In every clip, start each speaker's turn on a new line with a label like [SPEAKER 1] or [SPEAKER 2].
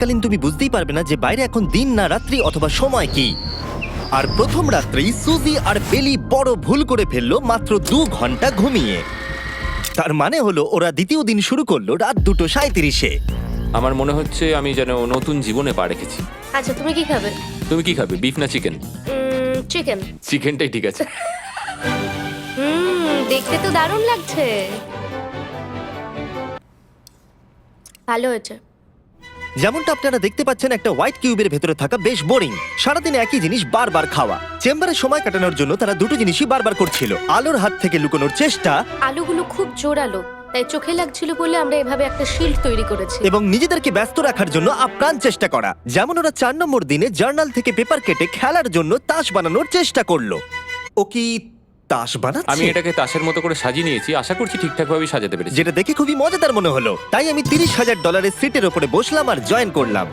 [SPEAKER 1] কালীন তুমি বুঝতেই পারবে না যে বাইরে এখন দিন না রাত্রি অথবা সময় কি। আর প্রথম রাত্রেই সুজি আর বেলি বড় ভুল করে ফেললো মাত্র 2 ঘন্টা ঘুমিয়ে। তার মানে হলো ওরা দ্বিতীয় দিন শুরু করলো রাত 2:37-এ।
[SPEAKER 2] আমার মনে হচ্ছে আমি যেন নতুন জীবনে পা রেখেছি।
[SPEAKER 3] আচ্ছা তুমি কি খাবে?
[SPEAKER 2] তুমি কি খাবে, বিফ না চিকেন?
[SPEAKER 3] চিকেন।
[SPEAKER 2] চিকেনটাই ঠিক আছে।
[SPEAKER 3] দেখতে তো দারুণ লাগছে। ভালো হয়েছে।
[SPEAKER 1] যেমনটা আপনারা দেখতে পাচ্ছেন, একটা হোয়াইট কিউবের ভেতরে থাকা বেশ বোরিং। সারাদিন একই জিনিস বারবার খাওয়া। চেম্বারে সময় কাটানোর জন্য তারা দুটো জিনিসই বারবার করছিল: আলোর হাত থেকে লুকোনোর চেষ্টা
[SPEAKER 3] আলুগুলো খুব জোরালো, তাই চোখে লাগছিল বলে আমরা এভাবে একটা শিল্ড তৈরি করেছি।
[SPEAKER 1] এবং নিজেদেরকে ব্যস্ত রাখার জন্য আপ্রাণ চেষ্টা করা। যেমন ওরা 4 নম্বর দিনে জার্নাল থেকে পেপার কেটে খেলার জন্য তাস বানানোর চেষ্টা করলো। ও কি তাস বানাচ্ছে?
[SPEAKER 2] আমি এটাকে তাসের মতো করে সাজিয়ে নিয়েছি, আশা করছি ঠিকঠাকভাবে সাজাতে পেরেছি।
[SPEAKER 1] যেটা দেখে খুবই মজাদার মনে হলো। তাই আমি $30,000 সিটের ওপরে বসলাম আর জয়েন করলাম।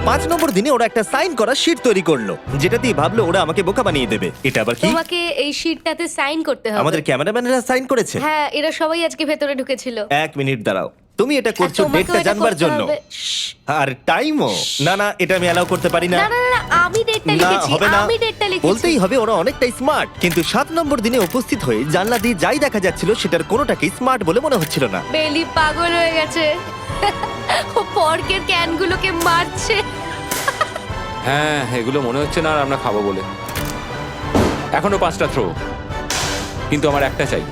[SPEAKER 1] 5 নম্বর দিনে ওরা একটা সাইন করা শিট তৈরি করলো, যেটা দিয়ে ভাবলো ওরা আমাকে বোকা বানিয়ে দেবে। এটা আবার কি?
[SPEAKER 3] তোমাকে এই শিটটাতে সাইন করতে হবে।
[SPEAKER 1] আমাদের ক্যামেরাম্যানেরা সাইন করেছে।
[SPEAKER 3] হ্যাঁ, এরা সবাই আজকে ভেতরে ঢুকেছিল।
[SPEAKER 1] 1 মিনিট দাঁড়াও, তুমি এটা করছো
[SPEAKER 3] তোমাকেও
[SPEAKER 1] ডেটটা
[SPEAKER 3] এটা
[SPEAKER 1] জানবার
[SPEAKER 3] করতে
[SPEAKER 1] জন্য।
[SPEAKER 3] হবে। শ্শ্।
[SPEAKER 1] আর টাইমও না, না এটা আমি অ্যালাউ করতে পারি না।
[SPEAKER 3] না না না, আমি ডেটটা
[SPEAKER 1] না
[SPEAKER 3] লিখেছি।
[SPEAKER 1] হবে না,
[SPEAKER 3] আমি ডেটটা লিখেছি।
[SPEAKER 1] বলতেই হবে ওরা অনেকটাই স্মার্ট। কিন্তু 7 নম্বর দিনে উপস্থিত হয়ে জানলা দিয়ে যাই দেখা যাচ্ছিল সেটার কোনোটাকেই স্মার্ট বলে মনে হচ্ছিল না।
[SPEAKER 3] বেলি পাগল হয়ে গেছে। ও পর্কের ক্যানগুলোকে মারছে।
[SPEAKER 2] হ্যাঁ, এগুলো মনে হচ্ছে না আর আমরা খাবো বলে। এখনো 5টা থ্রো, কিন্তু আমার একটা চাই।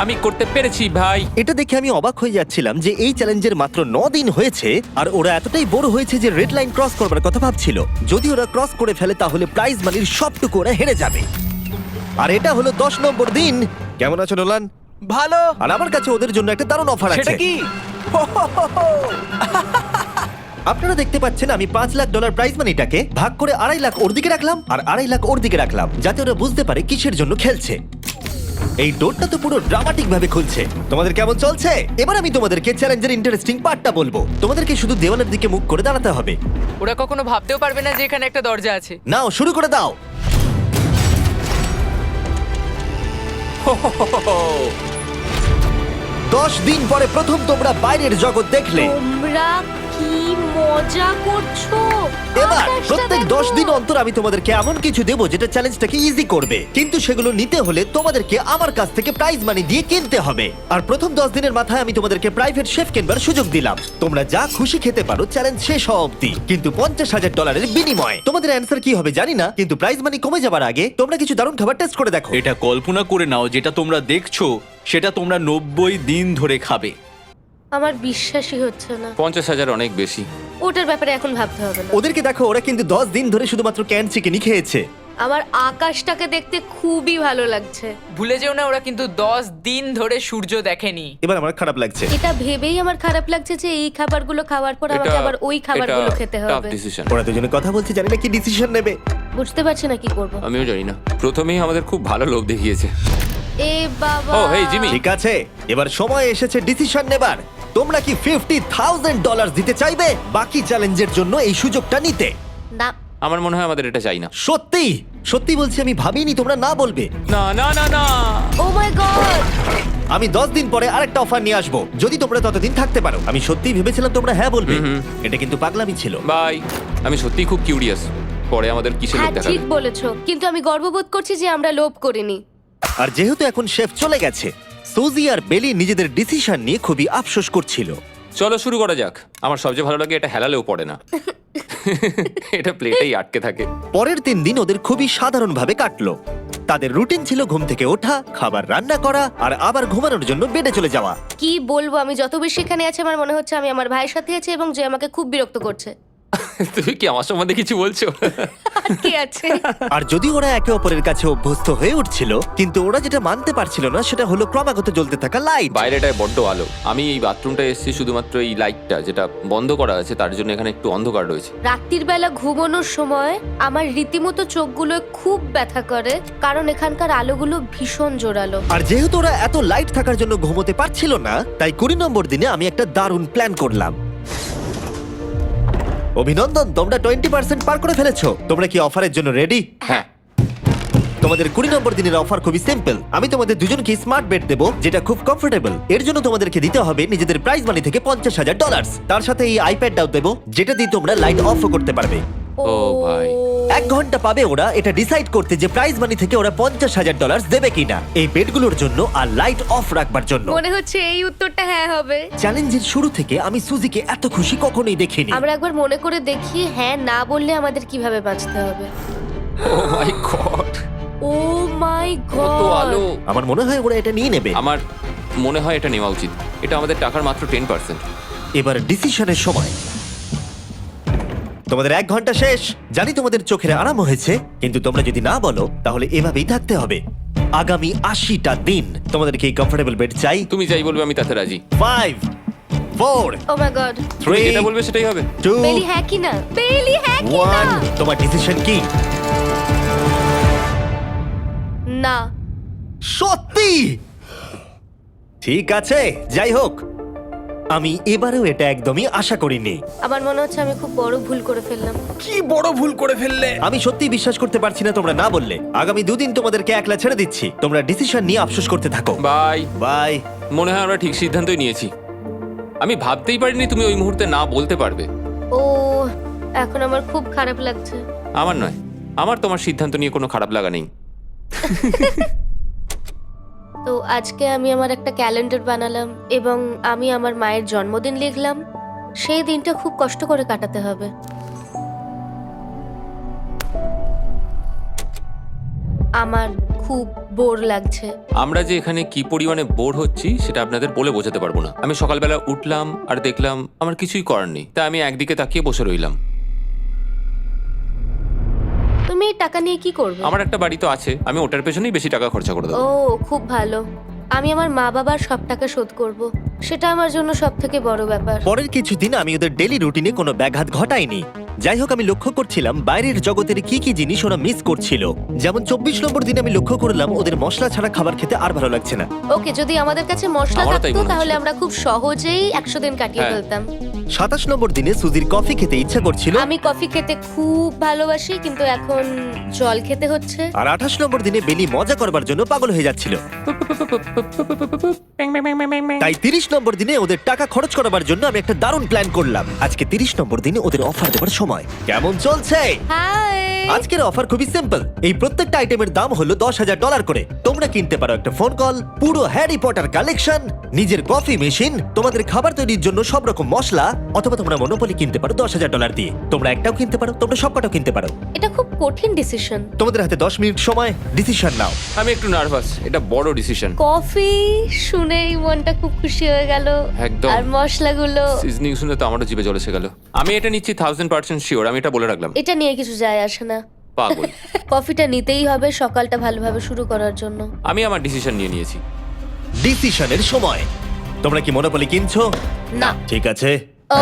[SPEAKER 2] আমি করতে পেরেছি ভাই।
[SPEAKER 1] এটা দেখে আমি অবাক হয়ে যাচ্ছিলাম যে এই চ্যালেঞ্জের মাত্র 9 দিন হয়েছে আর ওরা এতটাই বড় হয়েছে যে রেড লাইন ক্রস করবার কথা ভাবছিল। যদি ওরা ক্রস করে ফেলে তাহলে প্রাইজ মানির সবটুকু ওরা হেরে যাবে। আর এটা হলো 10 নম্বর দিন। কেমন আছো নোলান?
[SPEAKER 4] ভালো।
[SPEAKER 1] আর আমার কাছে ওদের জন্য একটা দারুণ অফার আছে।
[SPEAKER 4] সেটা কি?
[SPEAKER 1] আপনারা দেখতে পাচ্ছেন আমি $5 লাখ প্রাইজ মানিটাকে ভাগ করে 2.5 লাখ ওর দিকে রাখলাম আর 2.5 লাখ ওর দিকে রাখলাম, যাতে ওরা বুঝতে পারে কিসের জন্য খেলছে। এই ডোরটা তো পুরো ড্রামাটিক ভাবে খুলছে। তোমাদের কেমন চলছে? এবার আমি তোমাদেরকে চ্যালেঞ্জের ইন্টারেস্টিং পার্টটা বলবো। তোমাদেরকে শুধু দেওয়ালের দিকে মুখ করে দাঁড়াতে হবে।
[SPEAKER 4] ওরা কখনো ভাবতেও পারবে না যে এখানে একটা দরজা আছে।
[SPEAKER 1] নাও শুরু করে দাও।
[SPEAKER 2] Oh,
[SPEAKER 1] 10 দিন পরে প্রথম তোমরা বাইরের জগৎ দেখলে।
[SPEAKER 3] তোমরা কি মজা করছো?
[SPEAKER 1] এবার
[SPEAKER 3] আকাশটা
[SPEAKER 1] প্রত্যেক
[SPEAKER 3] দেখো।
[SPEAKER 1] 10 দিন অন্তর আমি তোমাদেরকে এমন কিছু দেবো যেটা চ্যালেঞ্জটাকে ইজি করবে, কিন্তু সেগুলো নিতে হলে তোমাদেরকে আমার কাছ থেকে প্রাইজ মানি দিয়ে কিনতে হবে। আর প্রথম 10 দিনের মাথায় আমি তোমাদেরকে প্রাইভেট শেফ কেনবার সুযোগ দিলাম। তোমরা যা খুশি খেতে পারো চ্যালেঞ্জ শেষ হওয়া অব্দি, কিন্তু $50,000 বিনিময়ে। তোমাদের অ্যান্সার কি হবে জানি না, কিন্তু প্রাইজ মানি কমে যাবার আগে তোমরা কিছু দারুণ খাবার টেস্ট করে দেখো।
[SPEAKER 5] এটা কল্পনা করে নাও, যেটা তোমরা দেখছো সেটা তোমরা 90 দিন ধরে খাবে।
[SPEAKER 3] আমার বিশ্বাসই হচ্ছে না।
[SPEAKER 2] 50,000 অনেক বেশি।
[SPEAKER 3] ওটার ব্যাপারে এখন ভাবতে হবে না।
[SPEAKER 1] ওদেরকে দেখো, ওরা কিন্তু 10 দিন ধরে শুধুমাত্র ক্যান চিকেনই খেয়েছে।
[SPEAKER 3] আমার আকাশটাকে দেখতে খুবই ভালো লাগছে।
[SPEAKER 4] ভুলে যেও না, ওরা কিন্তু 10 দিন ধরে সূর্য দেখেনি।
[SPEAKER 1] এবার আমার খারাপ লাগছে।
[SPEAKER 3] এটা ভেবেই আমার খারাপ লাগছে যে এই খাবারগুলো খাওয়ার পর আমাকে আবার ওই খাবারগুলো খেতে হবে।
[SPEAKER 2] ডিসিশন।
[SPEAKER 1] ওরা দুজনে কথা বলছে, জানি না কি ডিসিশন নেবে।
[SPEAKER 3] বুঝতে পারছি না কি করব।
[SPEAKER 2] আমিও জানি না। প্রথমেই আমাদের খুব ভালো লোভ দেখিয়েছে।
[SPEAKER 3] এ বাবা।
[SPEAKER 2] ও, হেই, জিমি।
[SPEAKER 1] ঠিক আছে, এবার সময় এসেছে ডিসিশন নেবার। তোমরা কি $50,000 দিতে চাইবে বাকি চ্যালেঞ্জের জন্য এই সুযোগটা নিতে?
[SPEAKER 3] না।
[SPEAKER 2] আমার মনে হয় আমাদের এটা চাই না।
[SPEAKER 1] সত্যি সত্যি বলছি, আমি ভাবিনি তোমরা না বলবে।
[SPEAKER 2] না না না না।
[SPEAKER 3] ও মাই গড।
[SPEAKER 1] আমি 10 দিন পরে আরেকটা অফার নিয়ে আসবো, যদি তোমরা ততদিন থাকতে পারো। আমি সত্যিই ভেবেছিলাম তোমরা হ্যাঁ বলবে। এটা কিন্তু পাগলামি ছিল।
[SPEAKER 2] বাই। আমি সত্যিই খুব কিউরিয়াস, পরে আমাদের কিসের লোভ
[SPEAKER 3] হ্যাঁ
[SPEAKER 2] দেখাবে।
[SPEAKER 3] ঠিক বলেছো, কিন্তু আমি গর্ববোধ করছি যে আমরা লোভ করিনি।
[SPEAKER 1] আর যেহেতু এখন শেফ চলে গেছে, সুজি আর বেলি নিজেদের ডিসিশন নিয়ে খুবই আফসোস করছিল।
[SPEAKER 2] চলো শুরু করা যাক। আমার সবচেয়ে ভালো লাগে এটা হেলালেও পড়ে না। এটা প্লেটেই আটকে থাকে।
[SPEAKER 1] পরের 3 দিন ওদের খুবই সাধারণভাবে কাটলো। তাদের রুটিন ছিল ঘুম থেকে ওঠা, খাবার রান্না করা আর আবার ঘুমানোর জন্য বেডে চলে যাওয়া।
[SPEAKER 3] কি বলবো, আমি যত বেশি এখানে আছি আমার মনে হচ্ছে আমি আমার ভাইয়ের সাথে আছি এবং যে আমাকে খুব বিরক্ত করছে।
[SPEAKER 2] তুমি কি আমার সম্বন্ধে কিছু বলছো?
[SPEAKER 3] কি আছে?
[SPEAKER 1] আর যদি ওরা একে অপরের কাছে অভ্যস্ত হয়ে উঠছিল, কিন্তু ওরা যেটা মানতে পারছিল না সেটা হলো ক্রমাগত জ্বলতে থাকা লাইট।
[SPEAKER 2] বাইরেটায় বড্ড আলো। আমি এই বাথরুমটা এসেছি শুধুমাত্র এই লাইটটা যেটা বন্ধ করা আছে তার জন্য এখানে একটু অন্ধকার রয়েছে।
[SPEAKER 3] রাত্রির বেলা ঘুমানোর সময় আমার রীতিমতো চোখগুলো খুব ব্যথা করে, কারণ এখানকার আলোগুলো ভীষণ জোরালো।
[SPEAKER 1] আর যেহেতু ওরা এত লাইট থাকার জন্য ঘুমোতে পারছিল না, তাই 20 নম্বর দিনে আমি একটা দারুণ প্ল্যান করলাম। অভিনন্দন, তোমরা 20% পার করে ফেলেছো। তোমরা কি অফারের জন্য রেডি?
[SPEAKER 2] হ্যাঁ।
[SPEAKER 1] তোমাদের 20 নম্বর দিনের অফার খুবই সিম্পল। আমি তোমাদের দুজনকে স্মার্ট বেড দেবো যেটা খুব কমফোর্টেবল। এর জন্য তোমাদেরকে দিতে হবে নিজেদের প্রাইজ মানি থেকে $50,000। তার সাথে এই আইপ্যাডটাও দেবো যেটা দিয়ে তোমরা লাইট অফও করতে পারবে।
[SPEAKER 2] ও ভাই।
[SPEAKER 1] 1 ঘন্টা পাবে ওরা এটা ডিসাইড করতে যে প্রাইজ মানি থেকে ওরা $50,000 দেবে কিনা এই বেডগুলোর জন্য আর লাইট অফ রাখবার জন্য।
[SPEAKER 3] মনে হচ্ছে এই উত্তরটা হ্যাঁ হবে।
[SPEAKER 1] চ্যালেঞ্জের শুরু থেকে আমি সুজিকে এত খুশি কখনোই দেখিনি।
[SPEAKER 3] আমরা একবার মনে করে দেখি হ্যাঁ না বললে আমাদের কিভাবে বাঁচতে হবে।
[SPEAKER 2] ও মাই গড।
[SPEAKER 3] ও মাই
[SPEAKER 2] কত আলো।
[SPEAKER 3] গড।
[SPEAKER 1] আমার মনে হয় ওরা এটা নিয়ে নেবে।
[SPEAKER 2] আমার মনে হয় এটা নেওয়া উচিত। এটা আমাদের টাকার মাত্র 10%।
[SPEAKER 1] এবার ডিসিশনের সময়। তোমাদের 1 ঘন্টা শেষ। জানি তোমাদের চোখের আরাম হয়েছে, কিন্তু তোমরা যদি না বলো তাহলে এভাবেই থাকতে হবে আগামী 80টা দিন। তোমাদেরকে এই কমফোর্টেবল বেড চাই।
[SPEAKER 2] তুমি যাই বলবে আমি তাতে রাজি।
[SPEAKER 1] 5 4
[SPEAKER 3] ও মাই গড।
[SPEAKER 2] তুমি
[SPEAKER 1] 3
[SPEAKER 2] যেটা বলবে সেটাই হবে।
[SPEAKER 1] 2
[SPEAKER 3] বেলি হ্যাঁ কি না? বেলি হ্যাঁ কি না?
[SPEAKER 1] 1 তোমার ডিসিশন কি?
[SPEAKER 3] না।
[SPEAKER 1] সত্যি? ঠিক আছে, যাই হোক, আমি এবারেও এটা একদমই আশা করিনি।
[SPEAKER 3] আমার মনে হচ্ছে আমি খুব বড় ভুল করে ফেললাম।
[SPEAKER 5] কি বড় ভুল করে ফেললে।
[SPEAKER 1] আমি সত্যি বিশ্বাস করতে পারছি না তোমরা না বললে। আগামী 2 দিন তোমাদেরকে একলা ছেড়ে দিচ্ছি। তোমরা ডিসিশন নিয়ে আফসোস করতে থাকো।
[SPEAKER 2] বাই।
[SPEAKER 1] বাই।
[SPEAKER 2] মনে হয় আমরা ঠিক সিদ্ধান্তই নিয়েছি। আমি ভাবতেই পারিনি তুমি ওই মুহূর্তে না বলতে পারবে।
[SPEAKER 3] ও এখন আমার খুব খারাপ লাগছে।
[SPEAKER 2] আমার নয়, আমার তোমার সিদ্ধান্ত নিয়ে কোনো খারাপ লাগা নেই।
[SPEAKER 3] তো আজকে আমি আমার একটা ক্যালেন্ডার বানালাম এবং আমি আমার মায়ের জন্মদিন লিখলাম। সেই দিনটা খুব কষ্ট করে কাটাতে হবে। আমার খুব বোর লাগছে।
[SPEAKER 2] আমরা যে এখানে কি পরিমাণে বোর হচ্ছি সেটা আপনাদের বলে বোঝাতে পারবো না। আমি সকালবেলা উঠলাম আর দেখলাম আমার কিছুই করার নেই, তাই আমি একদিকে তাকিয়ে বসে রইলাম।
[SPEAKER 3] তুমি এই টাকা নিয়ে কি করবে?
[SPEAKER 2] আমার একটা বাড়ি তো আছে, আমি ওটার পেছনেই বেশি টাকা খরচা করে দেবো।
[SPEAKER 3] ও খুব ভালো। আমি আমার মা বাবার সব টাকা শোধ করব। সেটা আমার জন্য সব থেকে বড় ব্যাপার।
[SPEAKER 1] পরের কিছুদিন আমি ওদের ডেলি রুটিনে কোনো ব্যাঘাত ঘটাইনি। যাই হোক, আমি লক্ষ্য করছিলাম বাইরের জগতের কি কি জিনিস ওরা মিস করছিল। যেমন 24 নম্বর দিনে আমি লক্ষ্য করলাম ওদের মশলা ছাড়া খাবার খেতে আর ভালো লাগছে না।
[SPEAKER 3] ওকে, যদি আমাদের কাছে মশলা
[SPEAKER 2] আমারও তাই
[SPEAKER 3] থাকতো
[SPEAKER 2] মনে
[SPEAKER 3] তাহলে
[SPEAKER 2] হচ্ছিল।
[SPEAKER 3] আমরা খুব সহজেই 100 দিন কাটিয়ে
[SPEAKER 2] হ্যাঁ।
[SPEAKER 3] ফেলতাম।
[SPEAKER 1] 27 নম্বর দিনে সুজির কফি খেতে ইচ্ছা করছিল।
[SPEAKER 3] আমি কফি খেতে খুব ভালোবাসি, কিন্তু এখন জল খেতে হচ্ছে।
[SPEAKER 1] আর 28 নম্বর দিনে বেলি মজা করবার জন্য পাগল হয়ে যাচ্ছিল। তাই 30 নম্বর দিনে ওদের টাকা খরচ করাবার জন্য আমি একটা দারুণ প্ল্যান করলাম। আজকে 30 নম্বর দিনে ওদের অফার দেবার সময়। কেমন চলছে?
[SPEAKER 3] হাই।
[SPEAKER 1] আজকের অফার খুবই সিম্পল। এই প্রত্যেকটা আইটেমের দাম হলো $10,000 করে। তোমরা কিনতে পারো একটা ফোন কল, পুরো হ্যারি পটার কালেকশন, নিজের কফি মেশিন, তোমাদের খাবার তৈরির জন্য সব রকম মশলা, অথবা তোমরা মনোপলি কিনতে পারো $10,000 দিয়ে। তোমরা একটাও কিনতে পারো, তোমরা সবকটাও কিনতে পারো।
[SPEAKER 3] এটা খুব কঠিন ডিসিশন।
[SPEAKER 1] তোমাদের হাতে 10 মিনিট সময়, ডিসিশন নাও।
[SPEAKER 2] আমি একটু নার্ভাস, এটা বড় ডিসিশন।
[SPEAKER 3] কফি শুনেই মনটা খুব খুশি হয়ে গেল।
[SPEAKER 2] একদম।
[SPEAKER 3] আর মশলাগুলো,
[SPEAKER 2] সিজনিং শুনে তো আমারও জিভে জল এসে গেল। আমি এটা নিচ্ছি 1000% শিওর, আমি এটা বলে রাখলাম।
[SPEAKER 3] এটা নিয়ে কিছু যায় আসে না।
[SPEAKER 2] পাগল।
[SPEAKER 3] কফিটা নিতেই হবে সকালটা ভালোভাবে শুরু করার জন্য।
[SPEAKER 2] আমি আমার ডিসিশন নিয়ে নিয়েছি।
[SPEAKER 1] ডিসিশনের সময়। তোমরা কি মনোপলি কিনছো?
[SPEAKER 3] না।
[SPEAKER 1] ঠিক আছে।
[SPEAKER 3] ও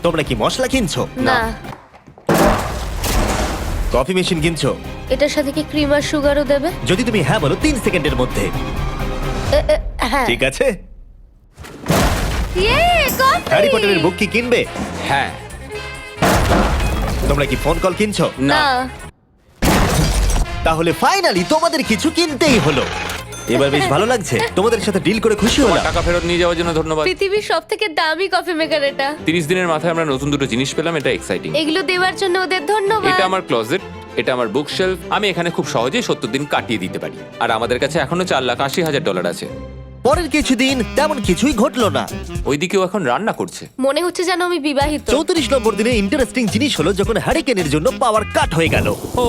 [SPEAKER 1] তোমরা কি মশলা কিনছো?
[SPEAKER 3] না।
[SPEAKER 1] কফি মেশিন কিনছো?
[SPEAKER 3] এটার সাথে কি ক্রিম আর সুগারও দেবে?
[SPEAKER 1] যদি তুমি হ্যাঁ বলো 3 সেকেন্ডের মধ্যে।
[SPEAKER 3] হ্যাঁ।
[SPEAKER 1] ঠিক আছে।
[SPEAKER 3] ইয়ে কফি।
[SPEAKER 1] হ্যারি পটারের বুক কি কিনবে?
[SPEAKER 2] হ্যাঁ।
[SPEAKER 1] তোমরা কি ফোন কল কিনছো?
[SPEAKER 3] না।
[SPEAKER 1] তাহলে ফাইনালি তোমাদের কিছু কিনতেই হলো। এবার বেশ ভালো লাগছে। তোমাদের সাথে ডিল করে খুশি
[SPEAKER 2] তোমার
[SPEAKER 1] হলাম।
[SPEAKER 2] টাকা ফেরত নিয়ে যাওয়ার জন্য ধন্যবাদ।
[SPEAKER 3] পৃথিবীর সবথেকে দামি কফি মেকার এটা।
[SPEAKER 2] 30 দিনের মাথায় আমরা নতুন দুটো জিনিস পেলাম, এটা এক্সাইটিং।
[SPEAKER 3] এগুলো দেওয়ার জন্য ওদের ধন্যবাদ।
[SPEAKER 2] এটা আমার ক্লোজেট, এটা আমার বুকশেলফ। আমি এখানে খুব সহজেই 70 দিন কাটিয়ে দিতে পারি। আর আমাদের কাছে এখনো $4,80,000 আছে।
[SPEAKER 1] পরের কিছুদিন তেমন কিছুই ঘটলো না।
[SPEAKER 2] ওইদিকেও এখন রান্না করছে।
[SPEAKER 3] মনে হচ্ছে যেন আমি বিবাহিত।
[SPEAKER 1] 34 নম্বর দিনে ইন্টারেস্টিং জিনিস হলো যখন হ্যারিকেনের জন্য পাওয়ার কাট হয়ে গেল।
[SPEAKER 2] ও,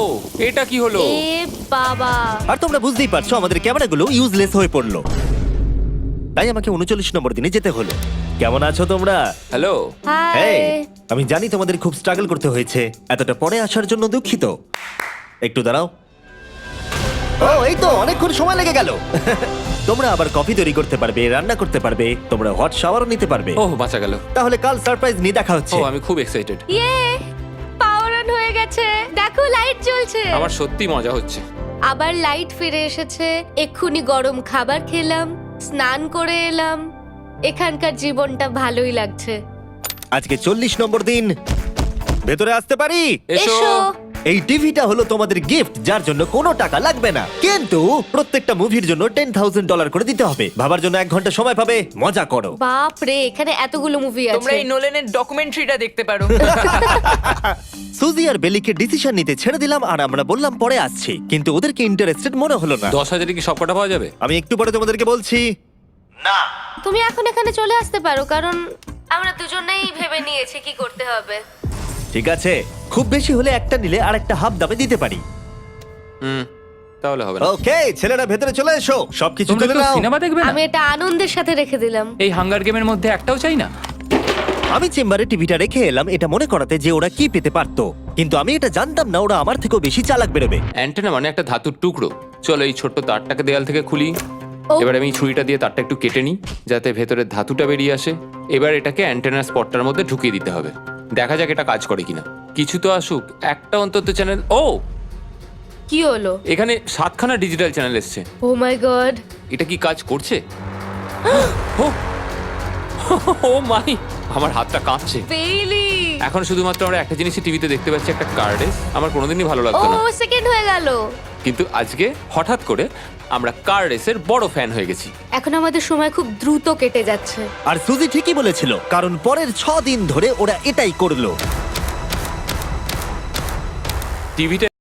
[SPEAKER 2] এটা কি হলো?
[SPEAKER 3] এ বাবা।
[SPEAKER 1] আর তোমরা বুঝতেই পারছো আমাদের ক্যামেরাগুলো ইউজলেস হয়ে পড়লো। তাই আমাকে 39 নম্বর দিনে যেতে হলো। কেমন আছো তোমরা?
[SPEAKER 2] হ্যালো।
[SPEAKER 3] হাই।
[SPEAKER 1] হেই, আমি জানি তোমাদের খুব স্ট্রাগল করতে হয়েছে। এতটা পরে আসার জন্য দুঃখিত। একটু দাঁড়াও। ও, এই তো অনেকক্ষণ সময় লেগে গেল। তোমরা আবার কফি তৈরি করতে পারবে, রান্না করতে পারবে, তোমরা হট শাওয়ারও নিতে পারবে।
[SPEAKER 2] ওহ, বাঁচা গেল।
[SPEAKER 1] তাহলে কাল সারপ্রাইজ নিয়ে দেখা
[SPEAKER 2] ও,
[SPEAKER 1] হচ্ছে।
[SPEAKER 2] আমি খুব এক্সাইটেড।
[SPEAKER 3] ইয়ে পাওয়ার অন হয়ে গেছে। দেখো লাইট জ্বলছে।
[SPEAKER 2] আমার সত্যি মজা হচ্ছে।
[SPEAKER 3] আবার লাইট ফিরে এসেছে। এক্ষুনি গরম খাবার খেলাম, স্নান করে এলাম। এখানকার জীবনটা ভালোই লাগছে।
[SPEAKER 1] আজকে 40 নম্বর দিন। ভেতরে আসতে পারি?
[SPEAKER 2] এসো।
[SPEAKER 3] এসো।
[SPEAKER 1] এই টিভিটা হলো তোমাদের গিফট, যার জন্য কোনো টাকা লাগবে না, কিন্তু প্রত্যেকটা মুভির জন্য $10,000 করে দিতে হবে। ভাবার জন্য 1 ঘন্টা সময় পাবে, মজা করো।
[SPEAKER 3] বাপ রে, এখানে এতগুলো মুভি
[SPEAKER 4] তোমরা
[SPEAKER 3] আছে।
[SPEAKER 4] এই নোলেনের ডকুমেন্টারিটা দেখতে পারো।
[SPEAKER 1] সুজি আর বেলিকে ডিসিশন নিতে ছেড়ে দিলাম, আর আমরা বললাম পরে আসছি, কিন্তু ওদেরকে ইন্টারেস্টেড মনে হলো না।
[SPEAKER 2] 10,000 কি সব কটা পাওয়া যাবে?
[SPEAKER 1] আমি একটু পরে তোমাদেরকে বলছি। না,
[SPEAKER 3] তুমি এখন এখানে চলে আসতে পারো, কারণ আমরা দুজনেই ভেবে নিয়েছি কি করতে হবে।
[SPEAKER 1] ঠিক আছে, খুব বেশি হলে একটা নিলে আর একটা হাফ দামে দিতে পারি।
[SPEAKER 2] তাহলে হবে না।
[SPEAKER 1] ওকে, ছেলেরা ভেতরে চলে এসো, সবকিছু
[SPEAKER 6] তোমরা
[SPEAKER 1] তুলে
[SPEAKER 6] কেউ
[SPEAKER 1] নাও।
[SPEAKER 6] সিনেমা দেখবে না?
[SPEAKER 3] আমি এটা আনন্দের সাথে রেখে দিলাম।
[SPEAKER 6] এই হাঙ্গার গেমের মধ্যে একটাও চাই না।
[SPEAKER 1] আমি চেম্বারে টিভিটা রেখে এলাম এটা মনে করাতে যে ওরা কি পেতে পারতো, কিন্তু আমি এটা জানতাম না ওরা আমার থেকেও বেশি চালাক বেরোবে।
[SPEAKER 2] অ্যান্টেনা মানে একটা ধাতুর টুকরো। চলো এই ছোট্ট তারটাকে দেয়াল থেকে খুলি।
[SPEAKER 3] ও।
[SPEAKER 2] এবার আমি ছুরিটা দিয়ে তারটা একটু কেটে নিই যাতে ভেতরে ধাতুটা বেরিয়ে আসে। এবার এটাকে অ্যান্টেনার স্পটটার মধ্যে ঢুকিয়ে দিতে হবে। দেখা যাক এটা কাজ করে কিনা। কিছু তো আসুক, একটা অন্তত চ্যানেল। ও,
[SPEAKER 3] কি হলো?
[SPEAKER 2] এখানে 7খানা ডিজিটাল চ্যানেল এসছে।
[SPEAKER 3] ও মাই গড,
[SPEAKER 2] এটা কি কাজ করছে? ও ও মাই, আমার হাতটা কাঁপছে।
[SPEAKER 3] বেইলি!
[SPEAKER 2] এখন শুধুমাত্র আমরা একটা জিনিসই টিভিতে দেখতে পাচ্ছি, একটা কার্ডে। আমার কোনোদিনই ভালো
[SPEAKER 3] ও
[SPEAKER 2] লাগতো না,
[SPEAKER 3] সেকেন্ড হয়ে গেল।
[SPEAKER 2] কিন্তু আজকে হঠাৎ করে আমরা কার রেসের বড় ফ্যান হয়ে গেছি।
[SPEAKER 3] এখন আমাদের সময় খুব দ্রুত কেটে যাচ্ছে।
[SPEAKER 1] আর সুজি ঠিকই বলেছিল, কারণ পরের 6 দিন ধরে ওরা এটাই করলো।
[SPEAKER 2] টিভিটা